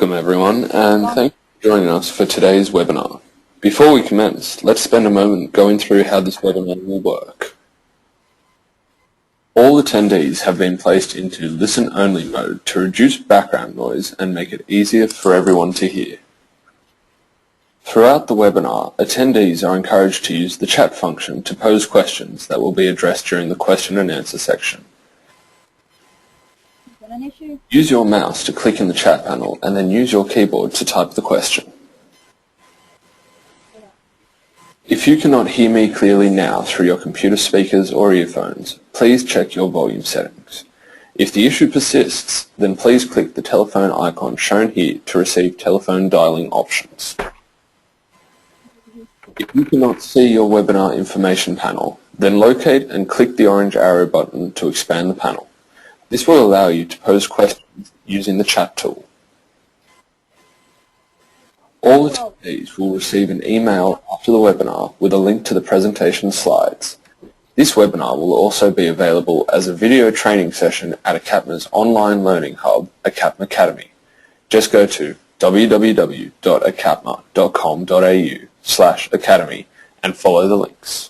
Welcome everyone, and thank you for joining us for today's webinar. Before we commence, let's spend a moment going through how this webinar will work. All attendees have been placed into listen-only mode to reduce background noise and make it easier for everyone to hear. Throughout the webinar, attendees are encouraged to use the chat function to pose questions that will be addressed during the question and answer section. Use your mouse to click in the chat panel and then use your keyboard to type the question. If you cannot hear me clearly now through your computer speakers or earphones, please check your volume settings. If the issue persists, then please click the telephone icon shown here to receive telephone dialing options. If you cannot see your webinar information panel, then locate and click the orange arrow button to expand the panel. This will allow you to pose questions using the chat tool. All attendees will receive an email after the webinar with a link to the presentation slides. This webinar will also be available as a video training session at ACAPMA's online learning hub, ACAPMA Academy. Just go to www.acapma.com.au/academy and follow the links.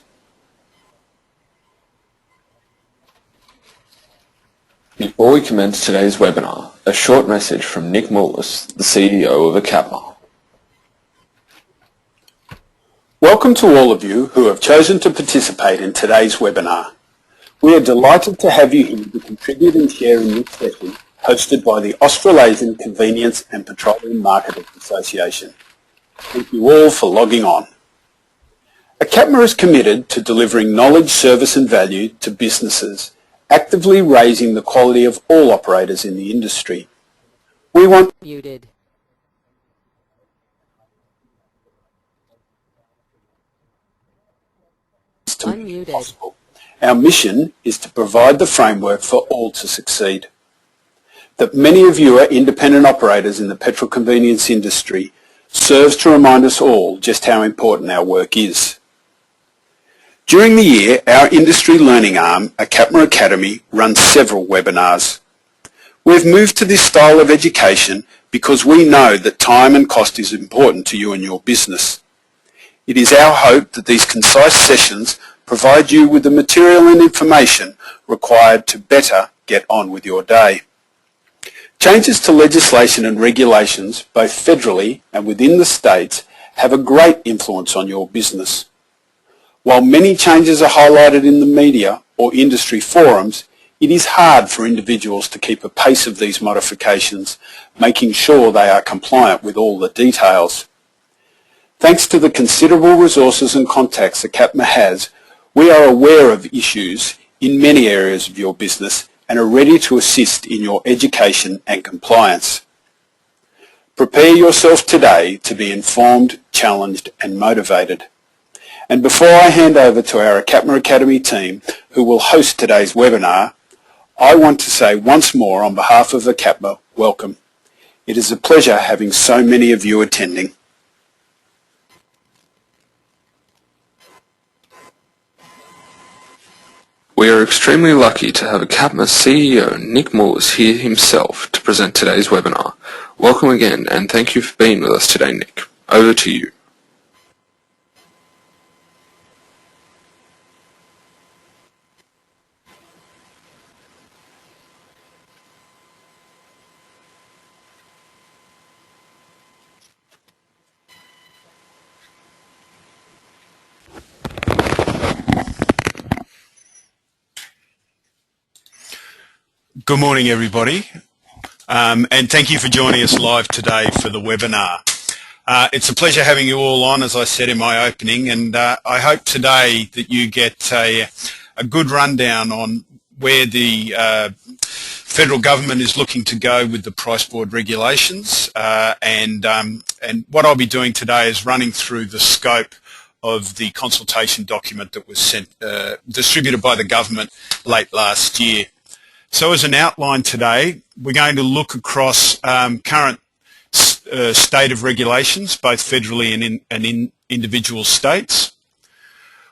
Before we commence today's webinar, a short message from Nick Mullis, the CEO of ACAPMA. Welcome to all of you who have chosen to participate in today's webinar. We are delighted to have you here to contribute and share in this session hosted by the Australasian Convenience and Petroleum Marketers Association. Thank you all for logging on. ACAPMA is committed to delivering knowledge, service and value to businesses, actively raising the quality of all operators in the industry. We want Muted. to make it possible. Our mission is to provide the framework for all to succeed. That many of you are independent operators in the petrol convenience industry serves to remind us all just how important our work is. During the year, our industry learning arm, ACAPMA Academy, runs several webinars. We've moved to this style of education because we know that time and cost is important to you and your business. It is our hope that these concise sessions provide you with the material and information required to better get on with your day. Changes to legislation and regulations, both federally and within the states, have a great influence on your business. While many changes are highlighted in the media or industry forums, it is hard for individuals to keep a pace of these modifications, making sure they are compliant with all the details. Thanks to the considerable resources and contacts ACAPMA has, we are aware of issues in many areas of your business and are ready to assist in your education and compliance. Prepare yourself today to be informed, challenged and motivated. And before I hand over to our ACAPMA Academy team, who will host today's webinar, I want to say once more on behalf of ACAPMA, welcome. It is a pleasure having so many of you attending. We are extremely lucky to have ACAPMA CEO Nick Mullis here himself to present today's webinar. Welcome again and thank you for being with us today, Nick. Over to you. Good morning, everybody, and thank you for joining us live today for the webinar. It's a pleasure having you all on, as I said in my opening, and I hope today that you get a good rundown on where the federal government is looking to go with the price board regulations, and what I'll be doing today is running through the scope of the consultation document that was distributed by the government late last year. So as an outline today, we're going to look across current state of regulations, both federally and in individual states.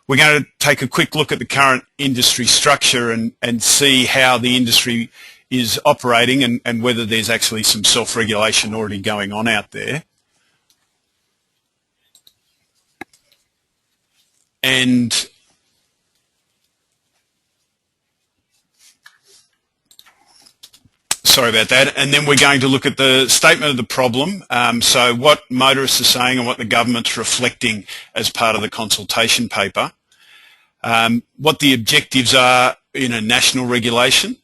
We're going to take a quick look at the current industry structure and see how the industry is operating and whether there's actually some self-regulation already going on out there. And sorry about that. And then we're going to look at the statement of the problem, so what motorists are saying and what the government's reflecting as part of the consultation paper, what the objectives are in a national regulation,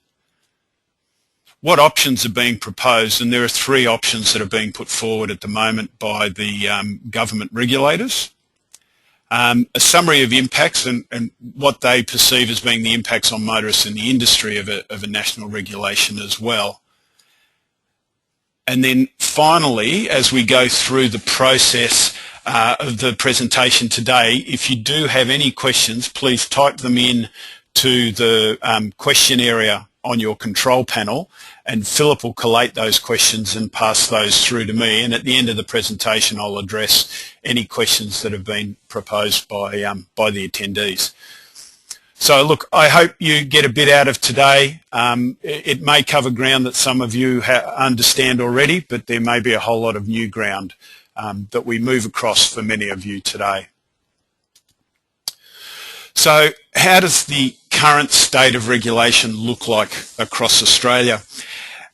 what options are being proposed, and there are 3 options that are being put forward at the moment by the government regulators. A summary of impacts and what they perceive as being the impacts on motorists in the industry of a national regulation as well. And then finally, as we go through the process of the presentation today, if you do have any questions, please type them in to the question area on your control panel, and Philip will collate those questions and pass those through to me, and at the end of the presentation I'll address any questions that have been proposed by the attendees. So look, I hope you get a bit out of today. It may cover ground that some of you understand already, but there may be a whole lot of new ground that we move across for many of you today. So how does the current state of regulation look like across Australia?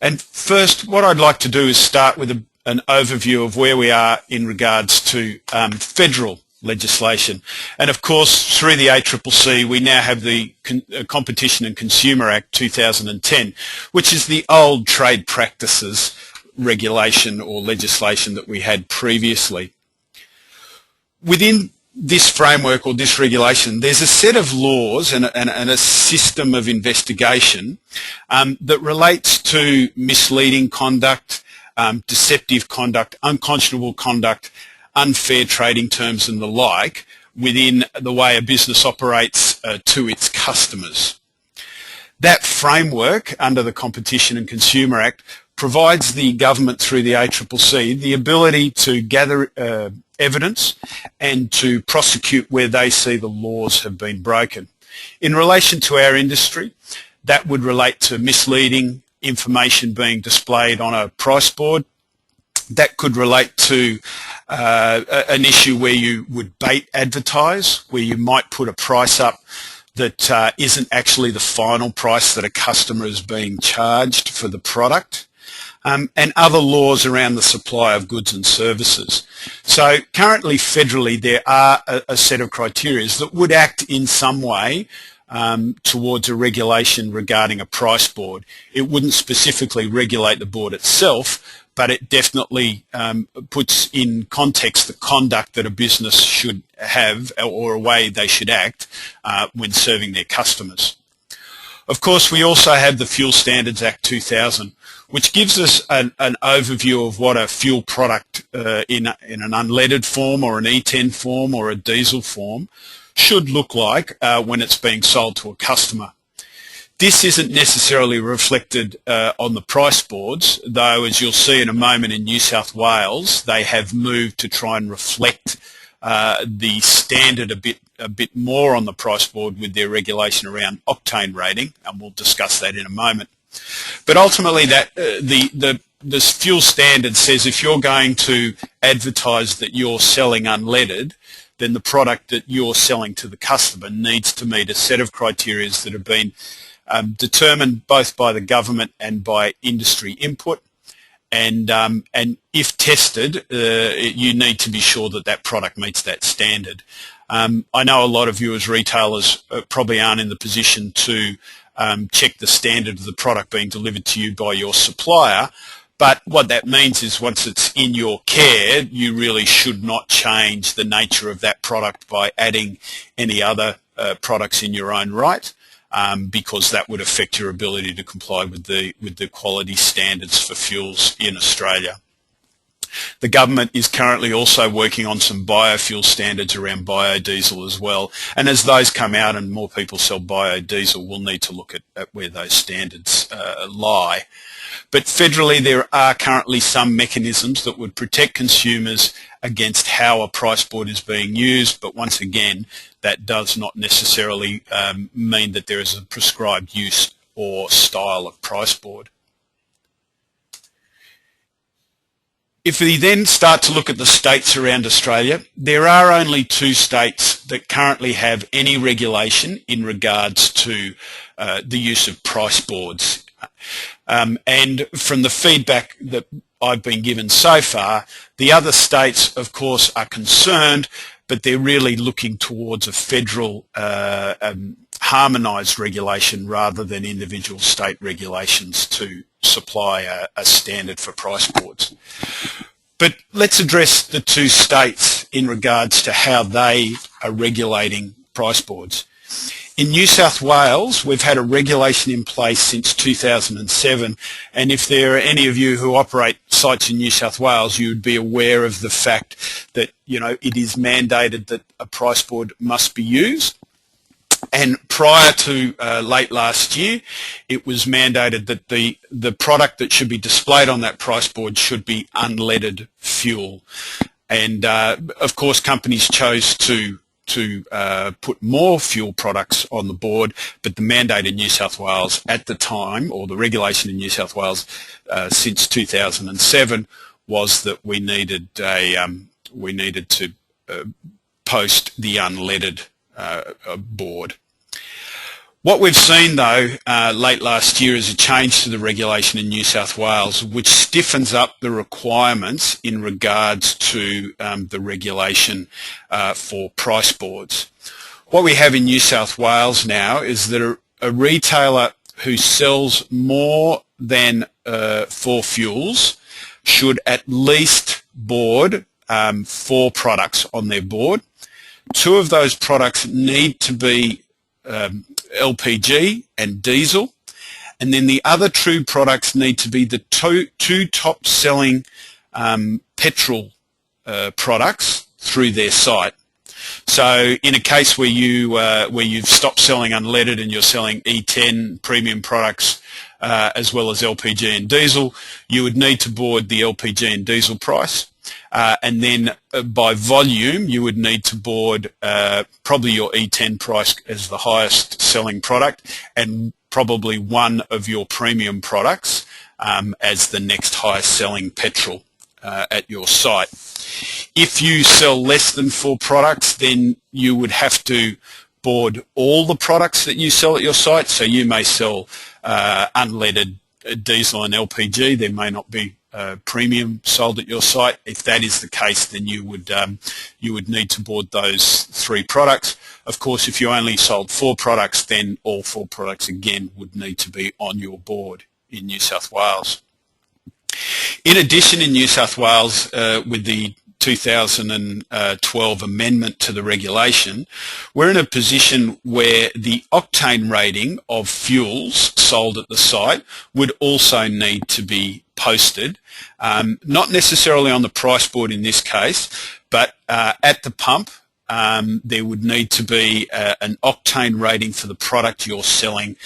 And first, what I'd like to do is start with an overview of where we are in regards to federal legislation. And of course, through the ACCC, we now have the Competition and Consumer Act 2010, which is the old trade practices regulation or legislation that we had previously. Within this framework or this regulation, there's a set of laws and a system of investigation that relates to misleading conduct, deceptive conduct, unconscionable conduct, unfair trading terms and the like within the way a business operates to its customers. That framework under the Competition and Consumer Act provides the government through the ACCC the ability to gather evidence and to prosecute where they see the laws have been broken. In relation to our industry, that would relate to misleading information being displayed on a price board. That could relate to an issue where you would bait advertise, where you might put a price up that isn't actually the final price that a customer is being charged for the product. And other laws around the supply of goods and services. So currently federally there are a set of criteria that would act in some way towards a regulation regarding a price board. It wouldn't specifically regulate the board itself, but it definitely puts in context the conduct that a business should have or a way they should act when serving their customers. Of course, we also have the Fuel Standards Act 2000, which gives us an overview of what a fuel product in an unleaded form or an E10 form or a diesel form should look like when it's being sold to a customer. This isn't necessarily reflected on the price boards, though as you'll see in a moment in New South Wales, they have moved to try and reflect the standard a bit more on the price board with their regulation around octane rating, and we'll discuss that in a moment. But ultimately, that the fuel standard says if you're going to advertise that you're selling unleaded, then the product that you're selling to the customer needs to meet a set of criteria that have been determined both by the government and by industry input. And if tested, you need to be sure that that product meets that standard. I know a lot of you as retailers probably aren't in the position to check the standard of the product being delivered to you by your supplier, but what that means is once it's in your care, you really should not change the nature of that product by adding any other products in your own right, because that would affect your ability to comply with the quality standards for fuels in Australia. The government is currently also working on some biofuel standards around biodiesel as well, and as those come out and more people sell biodiesel, we'll need to look at where those standards lie. But federally there are currently some mechanisms that would protect consumers against how a price board is being used, but once again that does not necessarily mean that there is a prescribed use or style of price board. If we then start to look at the states around Australia, there are only 2 states that currently have any regulation in regards to the use of price boards. And from the feedback that I've been given so far, the other states, of course, are concerned, but they're really looking towards a federal harmonised regulation rather than individual state regulations to supply a standard for price boards. But let's address the 2 states in regards to how they are regulating price boards. In New South Wales, we've had a regulation in place since 2007, and if there are any of you who operate sites in New South Wales, you would be aware of the fact that, you know, it is mandated that a price board must be used. And prior to late last year, it was mandated that the product that should be displayed on that price board should be unleaded fuel. And of course, companies chose to put more fuel products on the board, but the mandate in New South Wales at the time, or the regulation in New South Wales since 2007, was that we needed to post the unleaded board. What we've seen, though, late last year is a change to the regulation in New South Wales, which stiffens up the requirements in regards to the regulation for price boards. What we have in New South Wales now is that a retailer who sells more than 4 fuels should at least board 4 products on their board. 2 of those products need to be LPG and diesel, and then the other 2 products need to be the two top selling petrol products through their site. So in a case where you've stopped selling unleaded and you're selling E10 premium products as well as LPG and diesel, you would need to board the LPG and diesel price. And then by volume, you would need to board probably your E10 price as the highest selling product, and probably one of your premium products as the next highest selling petrol at your site. If you sell less than 4 products, then you would have to board all the products that you sell at your site. So you may sell unleaded diesel and LPG. There may not be premium sold at your site. If that is the case, then you would need to board those 3 products. Of course, if you only sold 4 products, then all 4 products again would need to be on your board in New South Wales. In addition, in New South Wales, with the 2012 amendment to the regulation, we're in a position where the octane rating of fuels sold at the site would also need to be posted, not necessarily on the price board in this case, but at the pump. There would need to be an octane rating for the product you're selling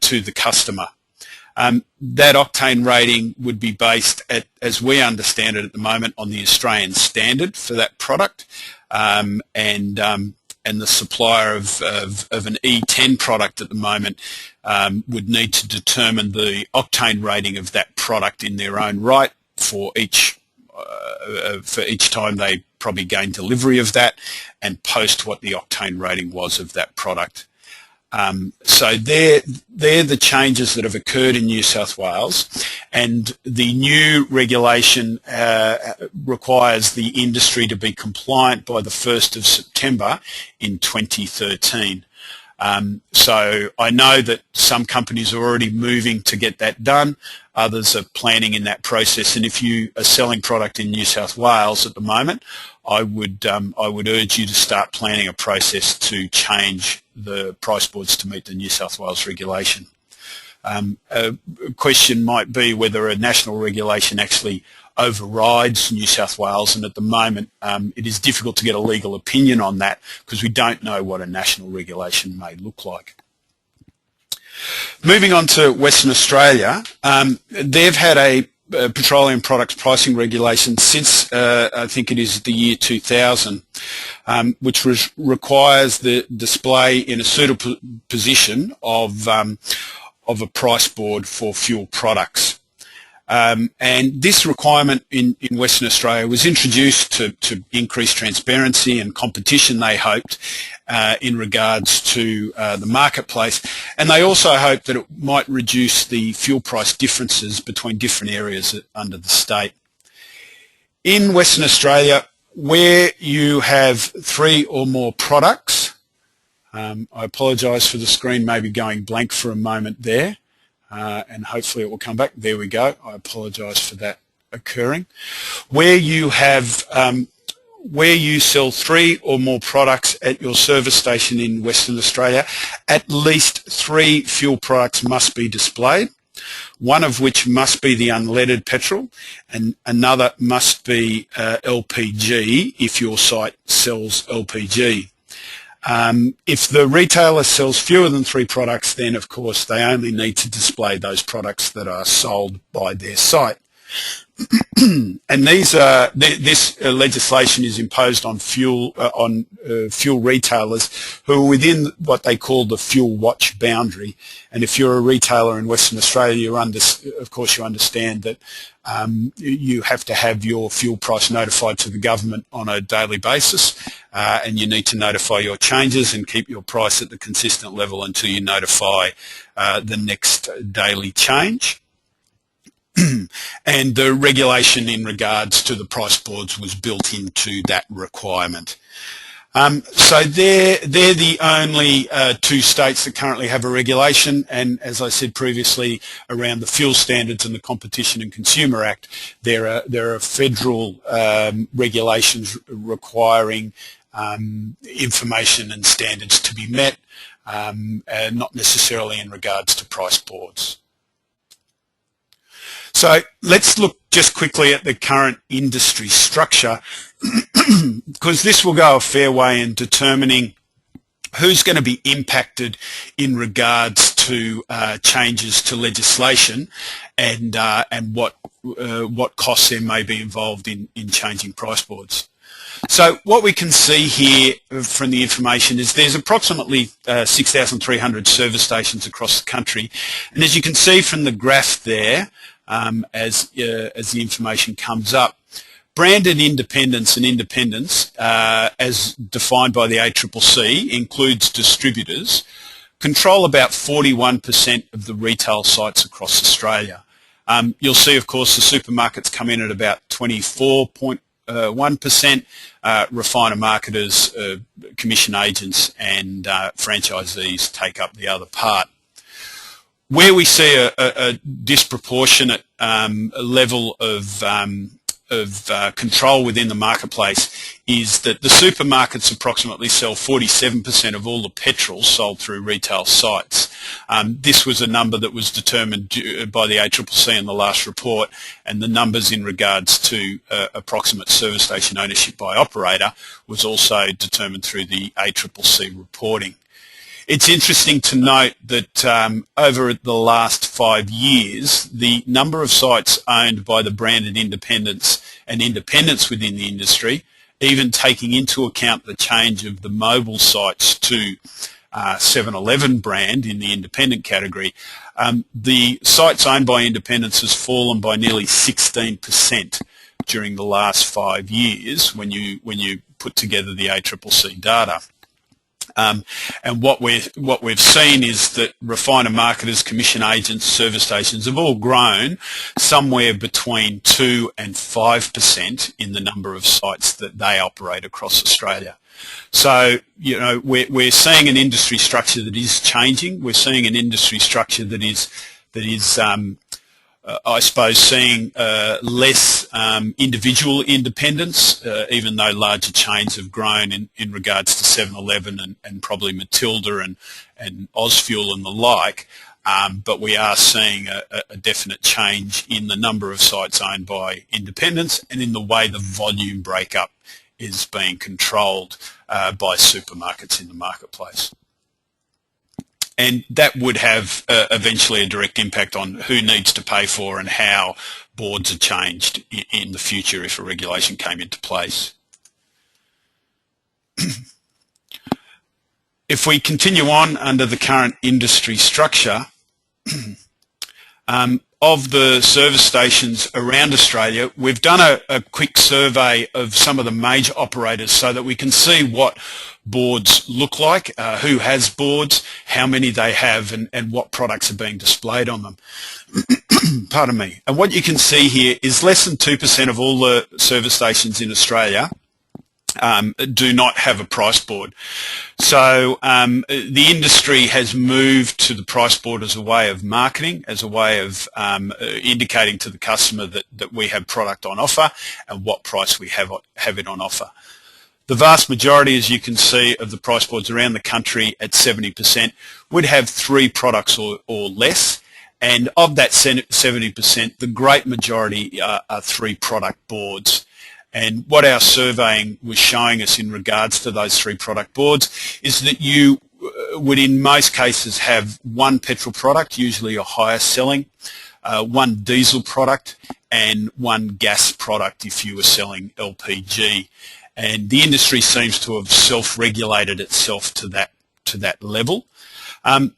to the customer. That octane rating would be based, as we understand it at the moment, on the Australian standard for that product, and the supplier of an E10 product at the moment would need to determine the octane rating of that product in their own right for each time they probably gain delivery of that, and post what the octane rating was of that product. So they're the changes that have occurred in New South Wales, and the new regulation requires the industry to be compliant by the 1st of September in 2013. So I know that some companies are already moving to get that done. Others are planning in that process, and if you are selling product in New South Wales at the moment, I would urge you to start planning a process to change the price boards to meet the New South Wales regulation. A question might be whether a national regulation actually overrides New South Wales, and at the moment it is difficult to get a legal opinion on that because we don't know what a national regulation may look like. Moving on to Western Australia, they've had a petroleum products pricing regulation since I think it is the year 2000, which requires the display in a suitable position of of a price board for fuel products. And this requirement in Western Australia was introduced to increase transparency and competition, they hoped, in regards to the marketplace. And they also hoped that it might reduce the fuel price differences between different areas under the state. In Western Australia, where you have 3 or more products, I apologise for the screen maybe going blank for a moment there. And hopefully it will come back. There we go. I apologise for that occurring. Where you have, where you sell 3 or more products at your service station in Western Australia, at least 3 fuel products must be displayed. One of which must be the unleaded petrol, and another must be LPG if your site sells LPG. If the retailer sells fewer than 3 products, then of course they only need to display those products that are sold by their site. And this legislation is imposed on fuel retailers who are within what they call the fuel watch boundary. And if you're a retailer in Western Australia, of course you understand that you have to have your fuel price notified to the government on a daily basis, and you need to notify your changes and keep your price at the consistent level until you notify the next daily change. And the regulation in regards to the price boards was built into that requirement. So they're the only 2 states that currently have a regulation, and as I said previously, around the Fuel Standards and the Competition and Consumer Act, there are federal regulations requiring information and standards to be met, not necessarily in regards to price boards. So let's look just quickly at the current industry structure, because this will go a fair way in determining who's going to be impacted in regards to changes to legislation and what costs there may be involved in changing price boards. So what we can see here from the information is there's approximately 6,300 service stations across the country, and as you can see from the graph there, as the information comes up, branded independents and independents, as defined by the ACCC, includes distributors, control about 41% of the retail sites across Australia. You'll see, of course, the supermarkets come in at about 24.1%, refiner marketers, commission agents and franchisees take up the other part. Where we see a disproportionate level of control within the marketplace is that the supermarkets approximately sell 47% of all the petrol sold through retail sites. This was a number that was determined by the ACCC in the last report, and the numbers in regards to approximate service station ownership by operator was also determined through the ACCC reporting. It's interesting to note that over the last 5 years, the number of sites owned by the branded independents and independents within the industry, even taking into account the change of the mobile sites to 7-Eleven brand in the independent category, the sites owned by independents has fallen by nearly 16% during the last 5 years when you put together the ACCC data. And what we've seen is that refiner marketers, commission agents, service stations have all grown somewhere between 2 and 5% in the number of sites that they operate across Australia. So, you know, we're seeing an industry structure that is changing. We're seeing an industry structure that is I suppose seeing less individual independence, even though larger chains have grown in regards to 7-Eleven and probably Matilda and Ozfuel and the like, but we are seeing a definite change in the number of sites owned by independents and in the way the volume breakup is being controlled by supermarkets in the marketplace. And that would have eventually a direct impact on who needs to pay for and how boards are changed in the future if a regulation came into place. If we continue on under the current industry structure, of the service stations around Australia, we've done a quick survey of some of the major operators so that we can see what boards look like, who has boards, how many they have, and what products are being displayed on them. Pardon me. And what you can see here is less than 2% of all the service stations in Australia do not have a price board. So the industry has moved to the price board as a way of marketing, as a way of indicating to the customer that we have product on offer and what price we have it on offer. The vast majority, as you can see, of the price boards around the country at 70% would have 3 products or less. And of that 70%, the great majority are 3 product boards. And what our surveying was showing us in regards to those 3 product boards is that you would in most cases have 1 petrol product, usually a higher selling, 1 diesel product and 1 gas product if you were selling LPG. And the industry seems to have self-regulated itself to that level.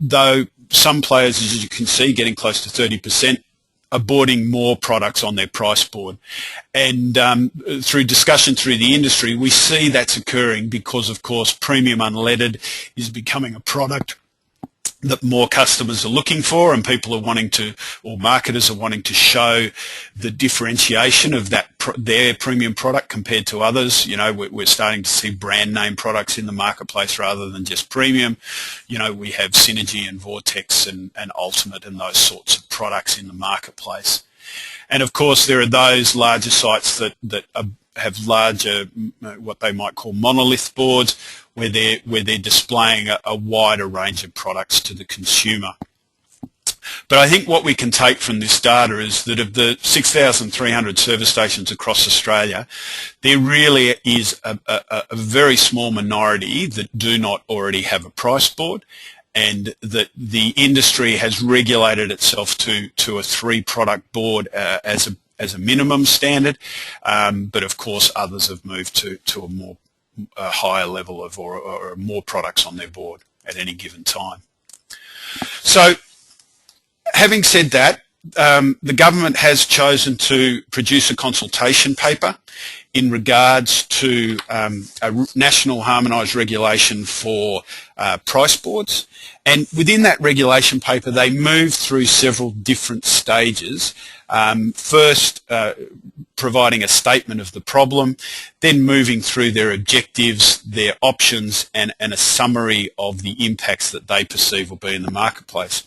Though some players, as you can see, getting close to 30%, are boarding more products on their price board. And through discussion through the industry, we see that's occurring because, of course, premium unleaded is becoming a product that more customers are looking for, and people are wanting to, or marketers are wanting to show the differentiation of their premium product compared to others. You know, we're starting to see brand name products in the marketplace rather than just premium. You know, we have Synergy and Vortex and Ultimate and those sorts of products in the marketplace. And of course, there are those larger sites that have larger, what they might call monolith boards, where they're displaying a wider range of products to the consumer. But I think what we can take from this data is that of the 6,300 service stations across Australia, there really is a very small minority that do not already have a price board, and that the industry has regulated itself to a 3-product board as a minimum standard, but of course others have moved to a higher level of or more products on their board at any given time. So having said that, the government has chosen to produce a consultation paper in regards to a national harmonised regulation for price boards. And within that regulation paper, they move through several different stages. First, providing a statement of the problem, then moving through their objectives, their options, and a summary of the impacts that they perceive will be in the marketplace.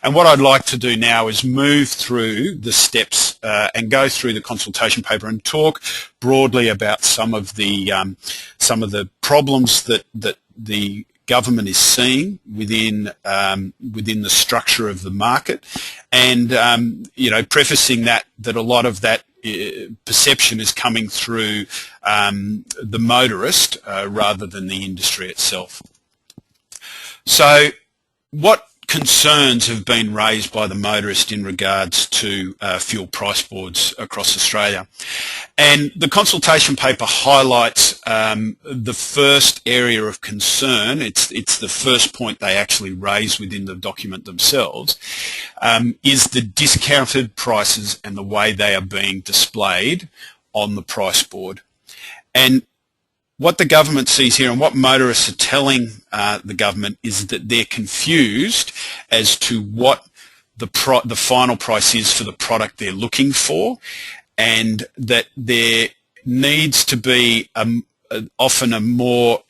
And what I'd like to do now is move through the steps and go through the consultation paper and talk broadly about some of the problems that the government is seeing within the structure of the market, and you know, prefacing that a lot of that perception is coming through the motorist rather than the industry itself. So what concerns have been raised by the motorist in regards to fuel price boards across Australia? And the consultation paper highlights the first area of concern. It's the first point they actually raise within the document themselves, is the discounted prices and the way they are being displayed on the price board. And what the government sees here, and what motorists are telling the government, is that they're confused as to what the final price is for the product they're looking for, and that there needs to be often a more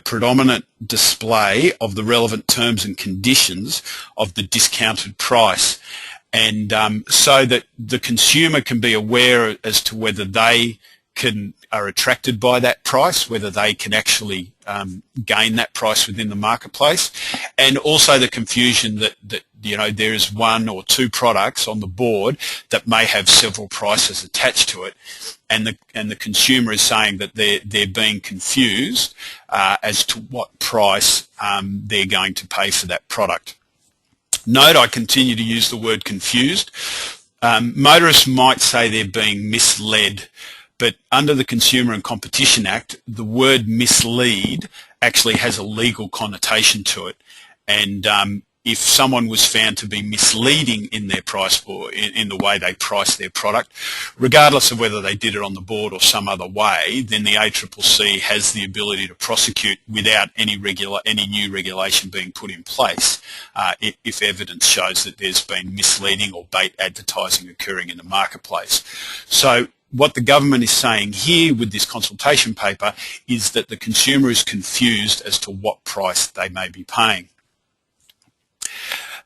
predominant display of the relevant terms and conditions of the discounted price, and so that the consumer can be aware as to whether they are attracted by that price, whether they can actually gain that price within the marketplace, and also the confusion that you know, there is 1 or 2 products on the board that may have several prices attached to it, and the consumer is saying that they're being confused as to what price they're going to pay for that product. Note, I continue to use the word confused. Motorists might say they're being misled, but under the Consumer and Competition Act, the word mislead actually has a legal connotation to it. And if someone was found to be misleading in their price board, in the way they price their product, regardless of whether they did it on the board or some other way, then the ACCC has the ability to prosecute without any new regulation being put in place if evidence shows that there's been misleading or bait advertising occurring in the marketplace. So what the government is saying here with this consultation paper is that the consumer is confused as to what price they may be paying.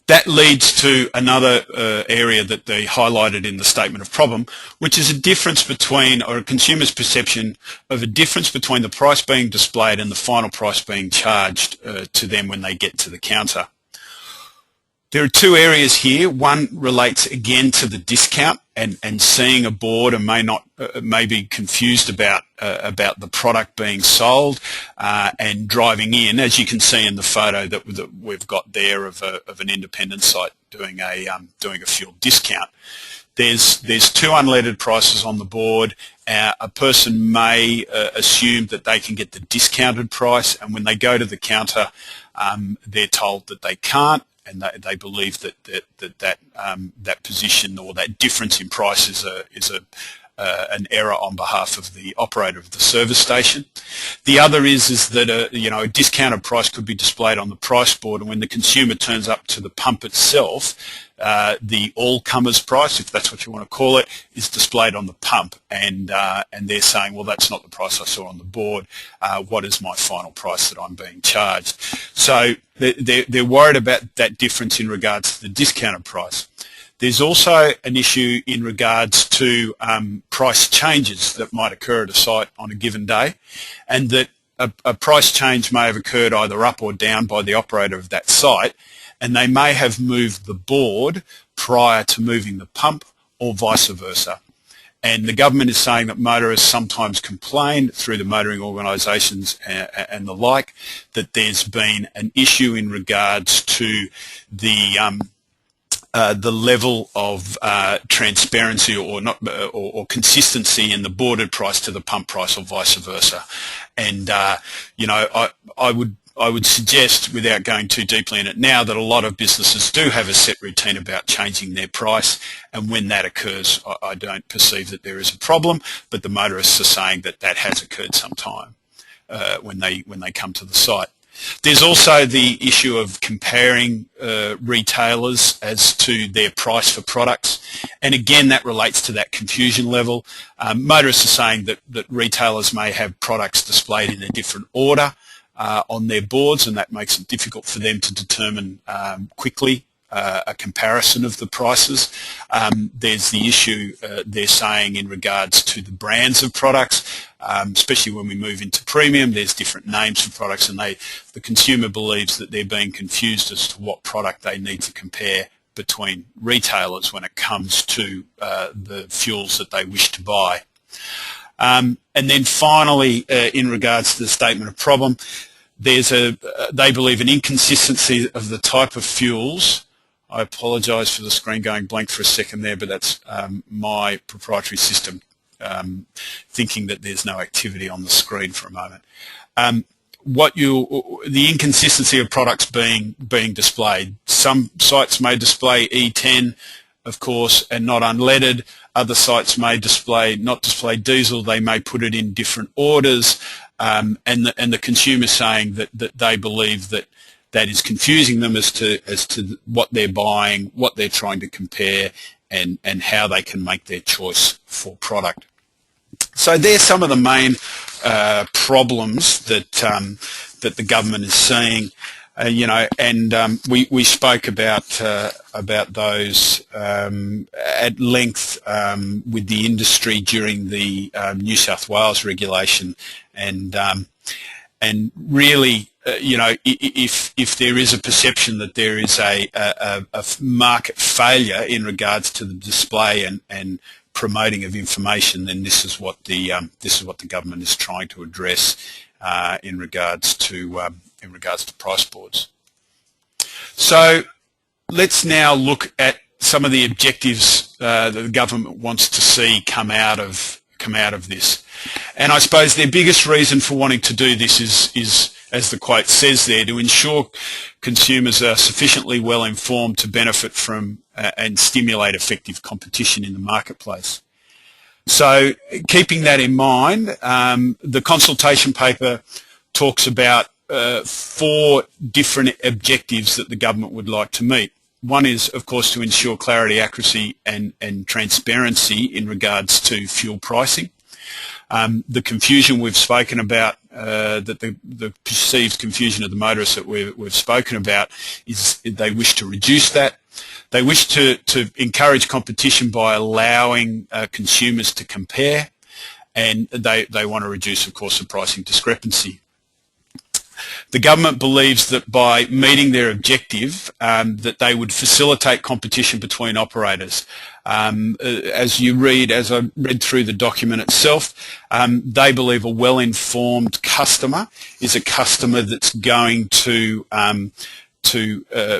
That leads to another area that they highlighted in the statement of problem, which is a difference between, or a consumer's perception of a difference between the price being displayed and the final price being charged to them when they get to the counter. There are two areas here. One relates again to the discount and seeing a board and may be confused about the product being sold and driving in, as you can see in the photo that we've got there of an independent site doing a fuel discount. There's two unleaded prices on the board. A person may assume that they can get the discounted price, and when they go to the counter, they're told that they can't. And they believe that position or that difference in price is an error on behalf of the operator of the service station. The other is that a discounted price could be displayed on the price board, and when the consumer turns up to the pump itself, the all-comers price, if that's what you want to call it, is displayed on the pump, and they're saying, well, that's not the price I saw on the board. What is my final price that I'm being charged? So they're worried about that difference in regards to the discounted price. There's also an issue in regards to price changes that might occur at a site on a given day, and that a price change may have occurred either up or down by the operator of that site, and they may have moved the board prior to moving the pump or vice versa. And the government is saying that motorists sometimes complain through the motoring organisations and the like that there's been an issue in regards to the level of transparency or consistency in the boarded price to the pump price or vice versa. And I would suggest, without going too deeply in it now, that a lot of businesses do have a set routine about changing their price, and when that occurs, I don't perceive that there is a problem, but the motorists are saying that that has occurred sometime when they come to the site. There's also the issue of comparing retailers as to their price for products, and again that relates to that confusion level. Motorists are saying that retailers may have products displayed in a different order on their boards, and that makes it difficult for them to determine quickly a comparison of the prices. There's the issue they're saying in regards to the brands of products, especially when we move into premium. There's different names for products, and the consumer believes that they're being confused as to what product they need to compare between retailers when it comes to the fuels that they wish to buy. And then finally, in regards to the statement of problem, there's they believe an inconsistency of the type of fuels. I apologise for the screen going blank for a second there, but that's my proprietary system thinking that there's no activity on the screen for a moment. The inconsistency of products being displayed. Some sites may display E10, of course, and not unleaded. Other sites may not display diesel. They may put it in different orders, and the consumer saying that they believe that is confusing them as to what they're buying, what they're trying to compare, and how they can make their choice for product. So there's some of the main problems that the government is seeing. We spoke about those at length with the industry during the New South Wales regulation, and really, if there is a perception that there is a market failure in regards to the display and promoting of information, then this is what the government is trying to address in regards to price boards. So let's now look at some of the objectives that the government wants to see come out of this. And I suppose their biggest reason for wanting to do this is as the quote says there, to ensure consumers are sufficiently well informed to benefit from and stimulate effective competition in the marketplace. So keeping that in mind, the consultation paper talks about 4 different objectives that the government would like to meet. One is, of course, to ensure clarity, accuracy and transparency in regards to fuel pricing. The confusion we've spoken about, that the perceived confusion of the motorists that we've spoken about, is they wish to reduce that. They wish to encourage competition by allowing consumers to compare, and they want to reduce, of course, the pricing discrepancy. The government believes that by meeting their objective, that they would facilitate competition between operators. As I read through the document itself, they believe a well-informed customer is a customer that's going to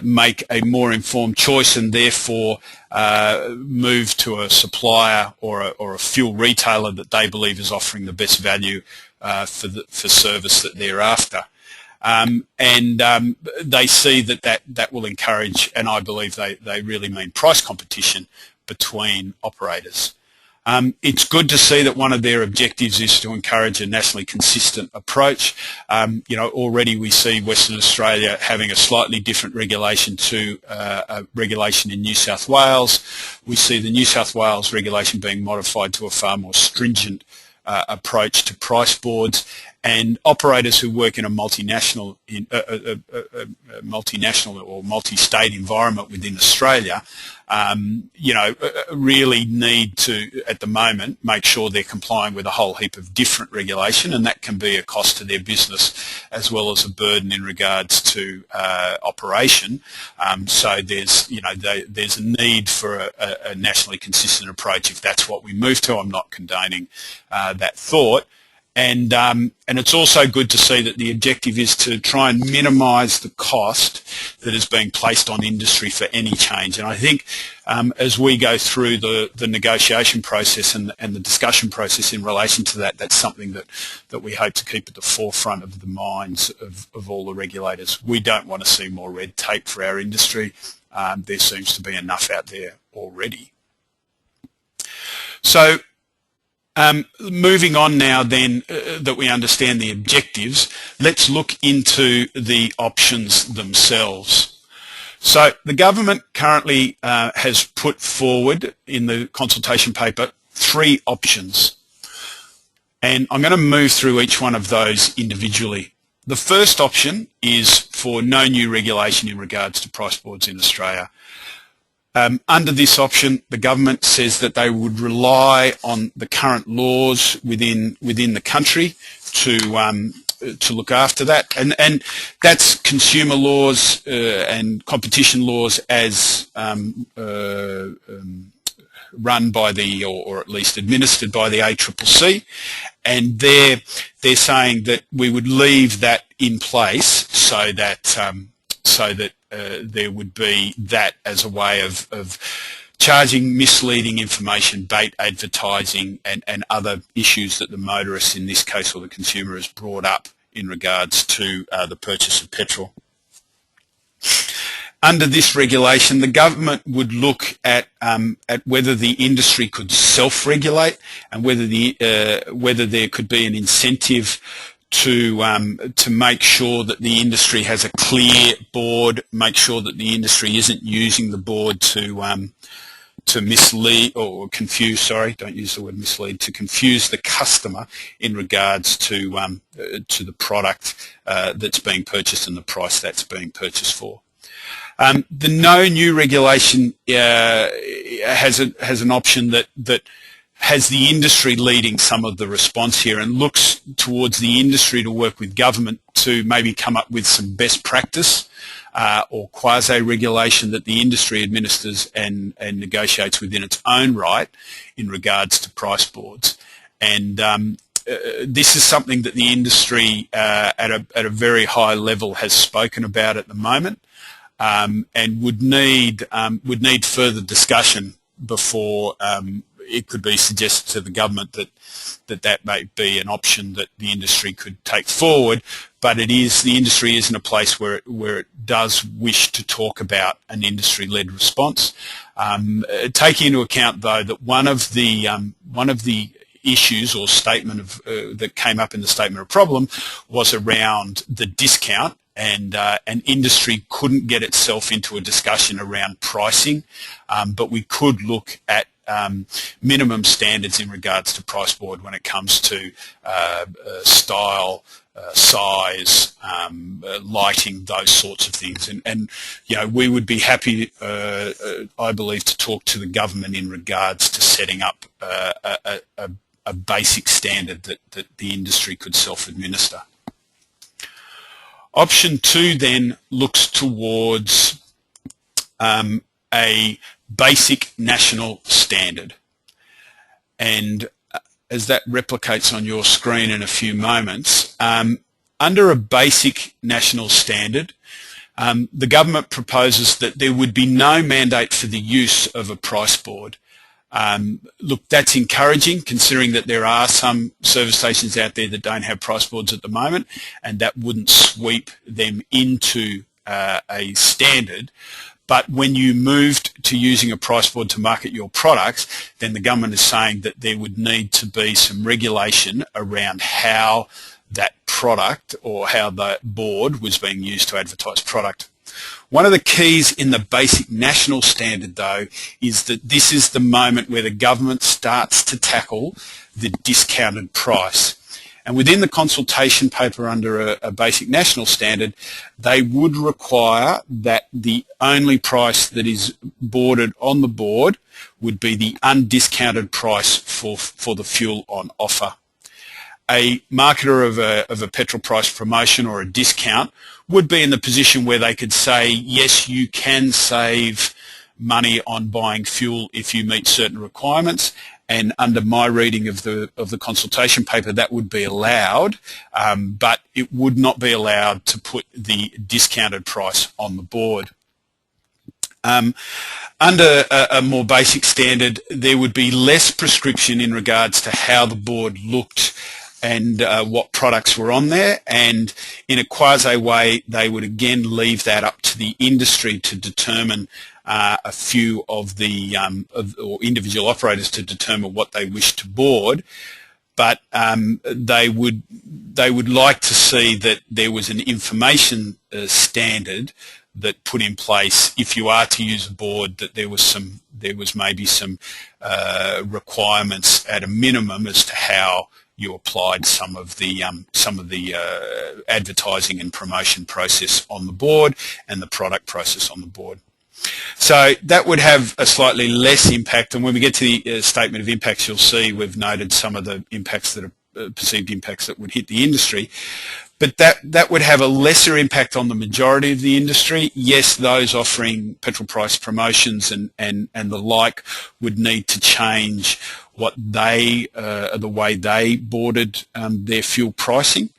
make a more informed choice and therefore move to a supplier or a fuel retailer that they believe is offering the best value for service that they're after. They see that will encourage, and I believe they really mean price competition between operators. It's good to see that one of their objectives is to encourage a nationally consistent approach. Already we see Western Australia having a slightly different regulation to a regulation in New South Wales. We see the New South Wales regulation being modified to a far more stringent approach to price boards, and operators who work in a multinational or multi-state environment within Australia, really need to, at the moment, make sure they're complying with a whole heap of different regulation, and that can be a cost to their business as well as a burden in regards to operation. So there's a need for a nationally consistent approach if that's what we move to. I'm not condoning that thought. And it's also good to see that the objective is to try and minimise the cost that is being placed on industry for any change. And I think as we go through the negotiation process and the discussion process in relation to that, that's something that we hope to keep at the forefront of the minds of all the regulators. We don't want to see more red tape for our industry. There seems to be enough out there already. So moving on now then, that we understand the objectives, let's look into the options themselves. So the government currently has put forward in the consultation paper 3 options, and I'm going to move through each one of those individually. The first option is for no new regulation in regards to price boards in Australia. Under this option, the government says that they would rely on the current laws within the country to look after that, and that's consumer laws and competition laws as run by or at least administered by the ACCC, and they're saying that we would leave that in place so that there would be that as a way of charging misleading information, bait advertising, and other issues that the motorist in this case or the consumer has brought up in regards to the purchase of petrol. Under this regulation, the government would look at whether the industry could self-regulate and whether there could be an incentive to make sure that the industry has a clear board, make sure that the industry isn't using the board to mislead or confuse, don't use the word mislead, to confuse the customer in regards to the product that's being purchased and the price that's being purchased for. The no new regulation has an option that has the industry leading some of the response here and looks towards the industry to work with government to maybe come up with some best practice or quasi-regulation that the industry administers and negotiates within its own right in regards to price boards. And this is something that the industry at a very high level has spoken about at the moment, and would need further discussion before it could be suggested to the government that may be an option that the industry could take forward, but the industry is in a place where it does wish to talk about an industry-led response. Taking into account, though, that one of the issues or statement of that came up in the statement of problem was around the discount, and industry couldn't get itself into a discussion around pricing, but we could look at minimum standards in regards to price board when it comes to style, size, lighting, those sorts of things. And you know, we would be happy, I believe, to talk to the government in regards to setting up a basic standard that the industry could self-administer. Option 2 then looks towards a basic national standard, and as that replicates on your screen in a few moments, under a basic national standard, the government proposes that there would be no mandate for the use of a price board. Look, that's encouraging, considering that there are some service stations out there that don't have price boards at the moment, and that wouldn't sweep them into a standard. But when you moved to using a price board to market your products, then the government is saying that there would need to be some regulation around how that product or how the board was being used to advertise product. One of the keys in the basic national standard, though, is that this is the moment where the government starts to tackle the discounted price. And within the consultation paper under a basic national standard, they would require that the only price that is boarded on the board would be the undiscounted price for the fuel on offer. A marketer of a petrol price promotion or a discount would be in the position where they could say, yes, you can save money on buying fuel if you meet certain requirements, and under my reading of the consultation paper, that would be allowed, but it would not be allowed to put the discounted price on the board. Under a more basic standard, there would be less prescription in regards to how the board looked and what products were on there, and in a quasi way, they would again leave that up to the industry to determine a few of the or individual operators to determine what they wish to board, but they would like to see that there was an information standard that put in place if you are to use a board, that there was maybe some requirements at a minimum as to how you applied some of the advertising and promotion process on the board and the product process on the board. So that would have a slightly less impact, and when we get to the statement of impacts, you'll see we've noted some of the impacts that are perceived impacts that would hit the industry. But that would have a lesser impact on the majority of the industry. Yes, those offering petrol price promotions and the like would need to change what they the way they boarded their fuel pricing.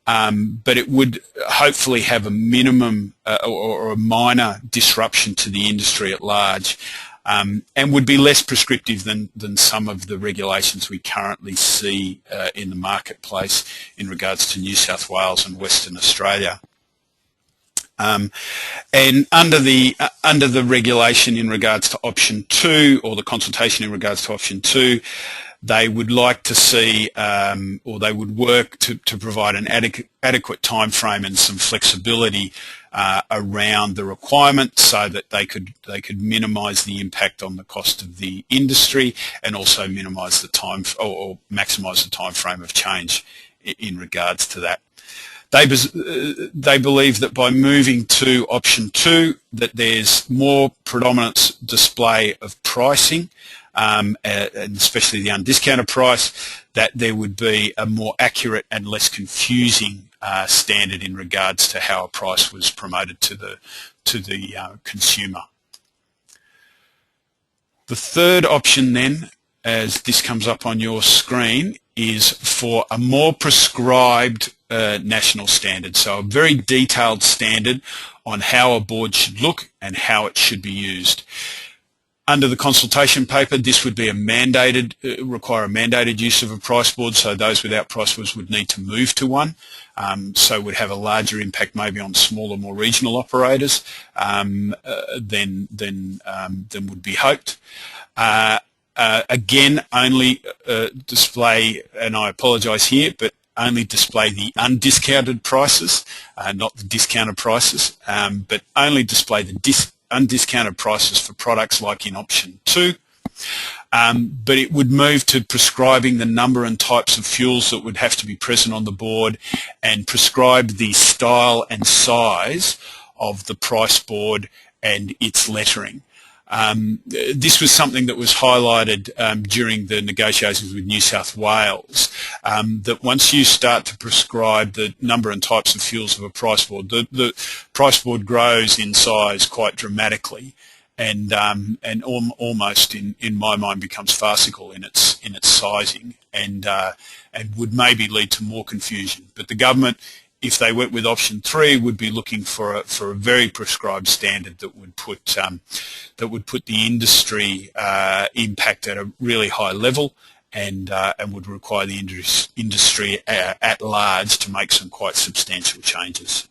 But it would hopefully have a minimum or a minor disruption to the industry at large, and would be less prescriptive than some of the regulations we currently see in the marketplace in regards to New South Wales and Western Australia. And under the regulation in regards to option 2, or the consultation in regards to option 2, they would like to see, or they would work to provide an adequate time frame and some flexibility around the requirement, so that they could minimise the impact on the cost of the industry, and also minimise the time or maximise the time frame of change in regards to that. They believe that by moving to option 2, that there's more predominance display of pricing, and especially the undiscounted price, that there would be a more accurate and less confusing standard in regards to how a price was promoted to the consumer. The third option then, as this comes up on your screen, is for a more prescribed national standard, so a very detailed standard on how a board should look and how it should be used. Under the consultation paper, this would be require a mandated use of a price board, so those without price boards would need to move to one. So would have a larger impact maybe on smaller, more regional operators than would be hoped. Again, only display, and I apologise here, but only display the undiscounted prices, not the discounted prices, but only display the undiscounted prices for products like in option 2. But it would move to prescribing the number and types of fuels that would have to be present on the board and prescribe the style and size of the price board and its lettering. This was something that was highlighted during the negotiations with New South Wales, that once you start to prescribe the number and types of fuels of a price board, the price board grows in size quite dramatically, and almost in my mind becomes farcical in its sizing, and would maybe lead to more confusion. But the government, if they went with option 3, would be looking for a very prescribed standard that would put the industry impact at a really high level, and would require the industry at large to make some quite substantial changes.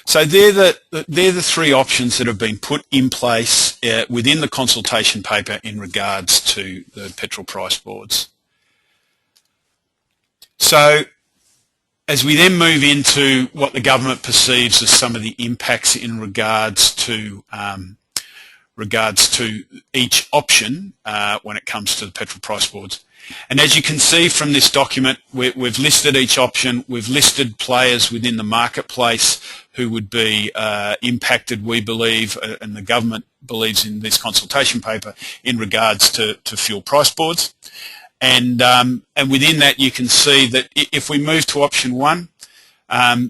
So they're the 3 options that have been put in place within the consultation paper in regards to the petrol price boards. So as we then move into what the government perceives as some of the impacts in regards to each option when it comes to the petrol price boards. And as you can see from this document, we've listed each option, we've listed players within the marketplace who would be impacted, we believe, and the government believes in this consultation paper, in regards to fuel price boards. And within that you can see that if we move to option 1,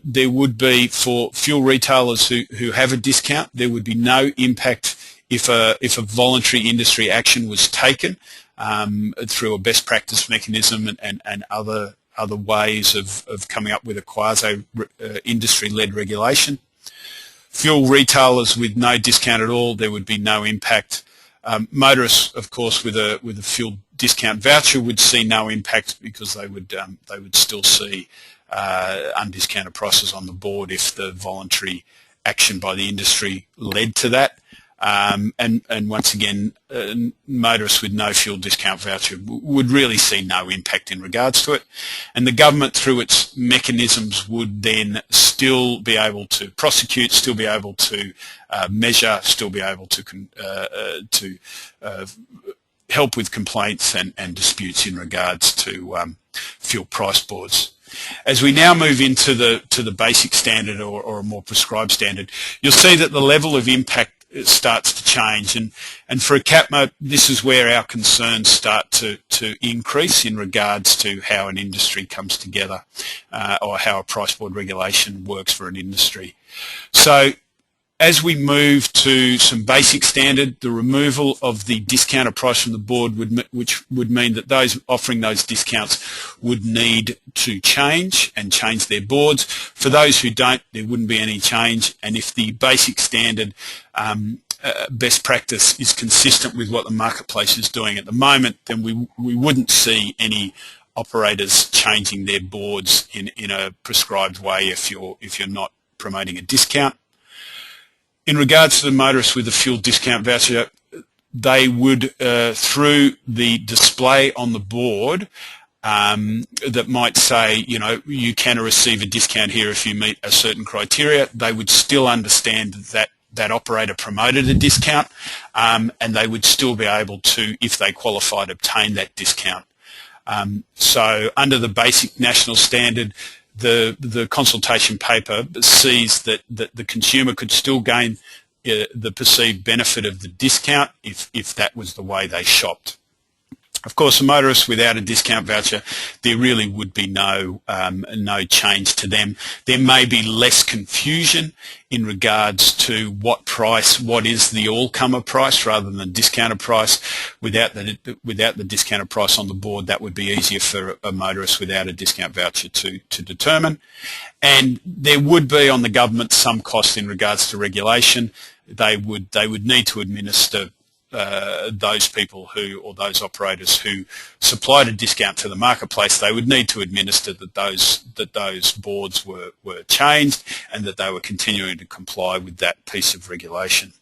there would be, for fuel retailers who have a discount, there would be no impact if a voluntary industry action was taken through a best practice mechanism and other ways of coming up with a quasi industry-led regulation. Fuel retailers with no discount at all, there would be no impact. Motorists, of course, with a fuel discount voucher would see no impact, because they would still see undiscounted prices on the board if the voluntary action by the industry led to that. And once again, motorists with no fuel discount voucher would really see no impact in regards to it. And the government, through its mechanisms, would then still be able to prosecute, still be able to measure, still be able to help with complaints and disputes in regards to fuel price boards. As we now move into the basic standard or a more prescribed standard, you'll see that the level of impact starts to change, and for ACAPMA, this is where our concerns start to increase in regards to how an industry comes together, or how a price board regulation works for an industry. So as we move to some basic standard, the removal of the discounted price from the board, which would mean that those offering those discounts would need to change their boards. For those who don't, there wouldn't be any change, and if the basic standard best practice is consistent with what the marketplace is doing at the moment, then we wouldn't see any operators changing their boards in a prescribed way if you're not promoting a discount. In regards to the motorists with a fuel discount voucher, they would, through the display on the board that might say, you can receive a discount here if you meet a certain criteria, they would still understand that operator promoted a discount, and they would still be able to, if they qualified, obtain that discount. So under the basic national standard, the consultation paper sees that the consumer could still gain the perceived benefit of the discount if that was the way they shopped. Of course, a motorist without a discount voucher, there really would be no change to them. There may be less confusion in regards to what is the all-comer price rather than discounted price. Without the discounted price on the board, that would be easier for a motorist without a discount voucher to determine. And there would be on the government some cost in regards to regulation. they would need to administer those people or those operators who supplied a discount to the marketplace. They would need to administer that those boards were changed and that they were continuing to comply with that piece of regulation.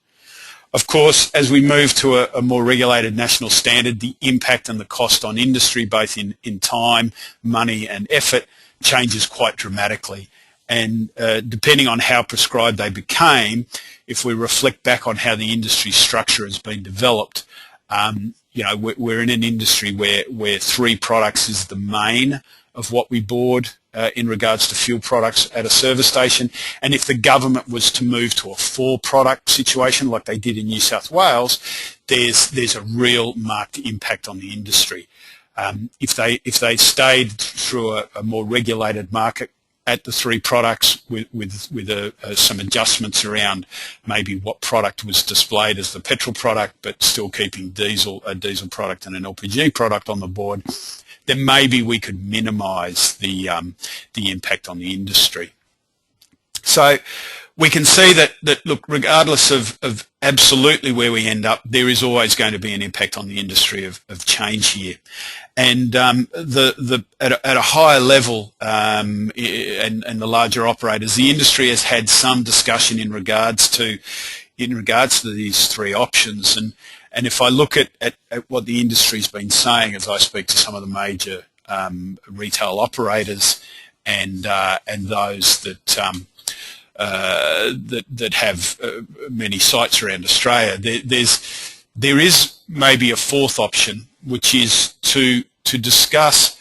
Of course, as we move to a more regulated national standard, the impact and the cost on industry, both in time, money and effort, changes quite dramatically. And depending on how prescribed they became, if we reflect back on how the industry structure has been developed, we're in an industry where 3 products is the main of what we board in regards to fuel products at a service station. And if the government was to move to a 4-product situation like they did in New South Wales, there's a real marked impact on the industry. If they stayed through a more regulated market at the 3 products with some adjustments around maybe what product was displayed as the petrol product, but still keeping a diesel product and an LPG product on the board, then maybe we could minimise the impact on the industry. So we can see that look, regardless of absolutely where we end up, there is always going to be an impact on the industry of change here. And at a higher level and the larger operators, the industry has had some discussion in regards to these 3 options. And if I look at what the industry's been saying, as I speak to some of the major retail operators and those that have many sites around Australia, there is maybe a 4th option, which is to discuss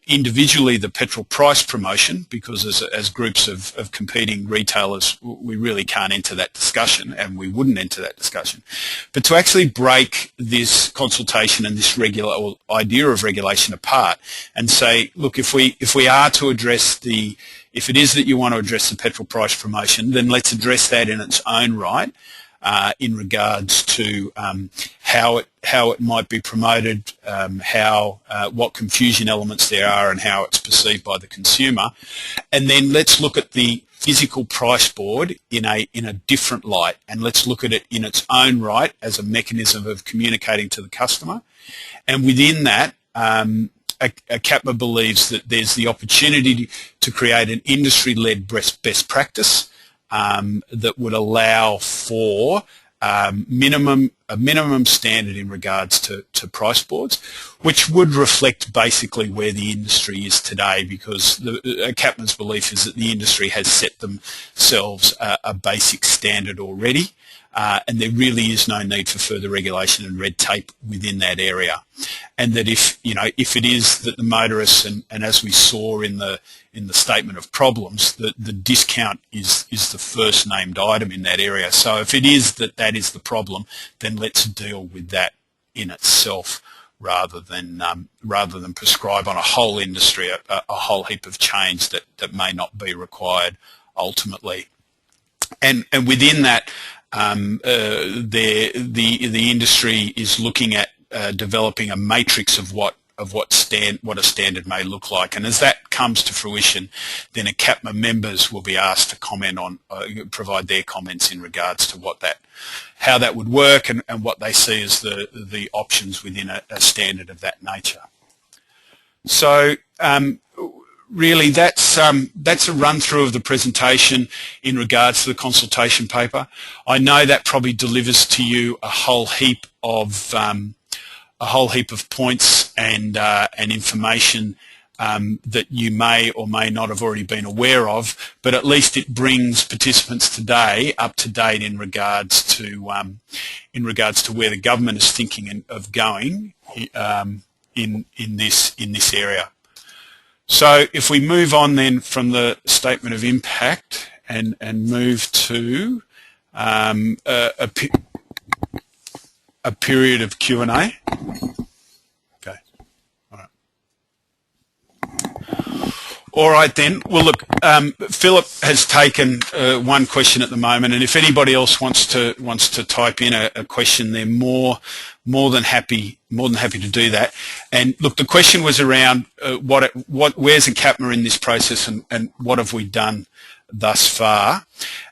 individually the petrol price promotion, because as groups of competing retailers, we really can't enter that discussion, and we wouldn't enter that discussion. But to actually break this consultation and this idea of regulation apart and say, look, if we are to address if it is that you want to address the petrol price promotion, then let's address that in its own right. In regards to how it might be promoted, what confusion elements there are, and how it's perceived by the consumer, and then let's look at the physical price board in a different light, and let's look at it in its own right as a mechanism of communicating to the customer. And within that, ACAPMA believes that there's the opportunity to create an industry-led best practice that would allow for a minimum standard in regards to price boards, which would reflect basically where the industry is today, because ACAPMA's belief is that the industry has set themselves a basic standard already, and there really is no need for further regulation and red tape within that area. And that if it is that the motorists, and as we saw in the statement of problems, the discount is the first named item in that area. So if it is that is the problem, then let's deal with that in itself, rather than prescribe on a whole industry a whole heap of change that may not be required ultimately. And within that, the industry is looking at developing a matrix of what a standard may look like, and as that comes to fruition, then ACAPMA members will be asked to comment on, provide their comments in regards to how that would work, and what they see as the options within a standard of that nature. So really, that's a run through of the presentation in regards to the consultation paper. I know that probably delivers to you a whole heap of points and information that you may or may not have already been aware of, but at least it brings participants today up to date in regards to where the government is thinking of going in this area. So if we move on then from the statement of impact and move to a period of Q&A. Okay. All right then. Well, look, Philip has taken one question at the moment, and if anybody else wants to type in a question, they're more than happy to do that. And look, the question was around where's ACAPMA in this process, and what have we done thus far?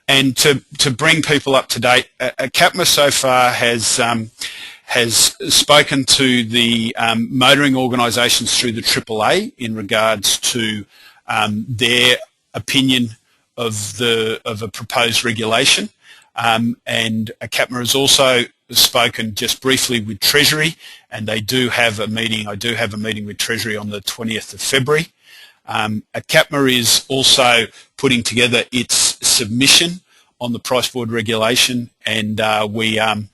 And to bring people up to date, ACAPMA so far has spoken to the motoring organisations through the AAA in regards to their opinion of a proposed regulation, and ACAPMA has also spoken just briefly with Treasury, and they do have a meeting. I do have a meeting with Treasury on the 20th of February. ACAPMA is also putting together its submission on the price board regulation, and we are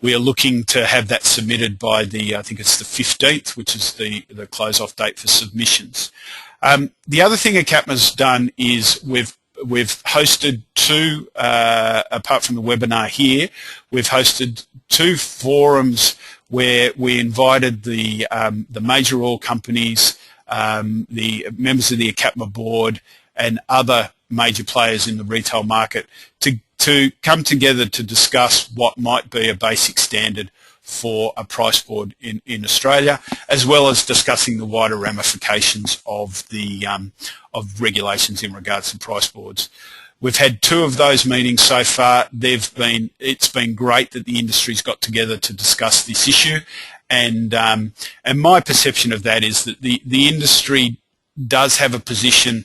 looking to have that submitted by I think it's the 15th, which is the close-off date for submissions. The other thing ACAPMA's done is we've hosted two, apart from the webinar here, we've hosted two forums where we invited the major oil companies, the members of the ACAPMA board, and other major players in the retail market to come together to discuss what might be a basic standard for a price board in Australia, as well as discussing the wider ramifications of of regulations in regards to price boards. We've had two of those meetings so far. It's been great that the industry's got together to discuss this issue, and my perception of that is that the industry does have a position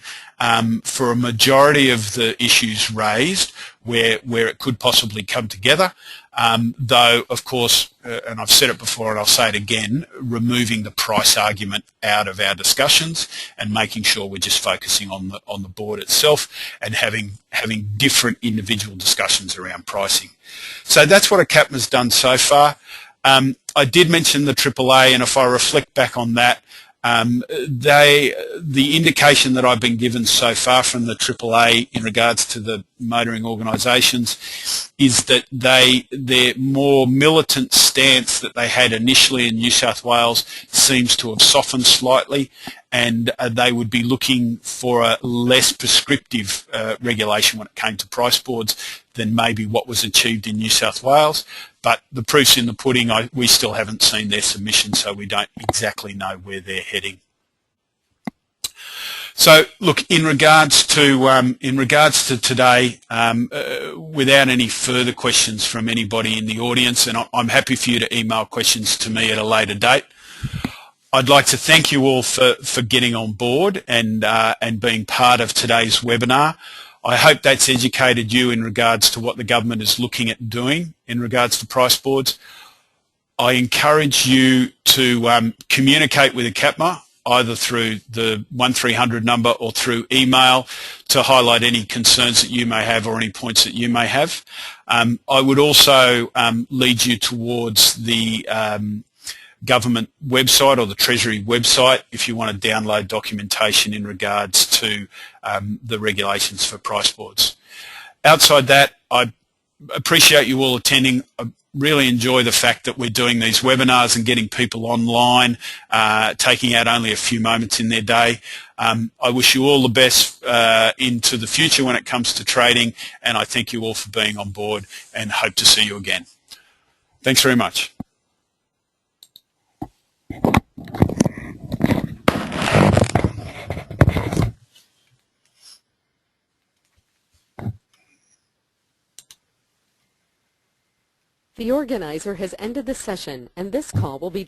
for a majority of the issues raised where it could possibly come together, though of course, and I've said it before and I'll say it again, removing the price argument out of our discussions and making sure we're just focusing on the board itself and having different individual discussions around pricing. So that's what ACAPMA's done so far. I did mention the AAA, and if I reflect back on that, the indication that I've been given so far from the AAA in regards to the motoring organisations is that their more militant stance that they had initially in New South Wales seems to have softened slightly, and they would be looking for a less prescriptive regulation when it came to price boards than maybe what was achieved in New South Wales. But the proof's in the pudding. We still haven't seen their submission, so we don't exactly know where they're heading. So, look, in regards to today, without any further questions from anybody in the audience, and I'm happy for you to email questions to me at a later date, I'd like to thank you all for getting on board and being part of today's webinar. I hope that's educated you in regards to what the government is looking at doing in regards to price boards. I encourage you to communicate with ACAPMA either through the 1300 number or through email to highlight any concerns that you may have or any points that you may have. I would also lead you towards the government website or the Treasury website if you want to download documentation in regards to the regulations for price boards. Outside that, I appreciate you all attending. I really enjoy the fact that we're doing these webinars and getting people online, taking out only a few moments in their day. I wish you all the best into the future when it comes to trading, and I thank you all for being on board and hope to see you again. Thanks very much. The organizer has ended the session, and this call will be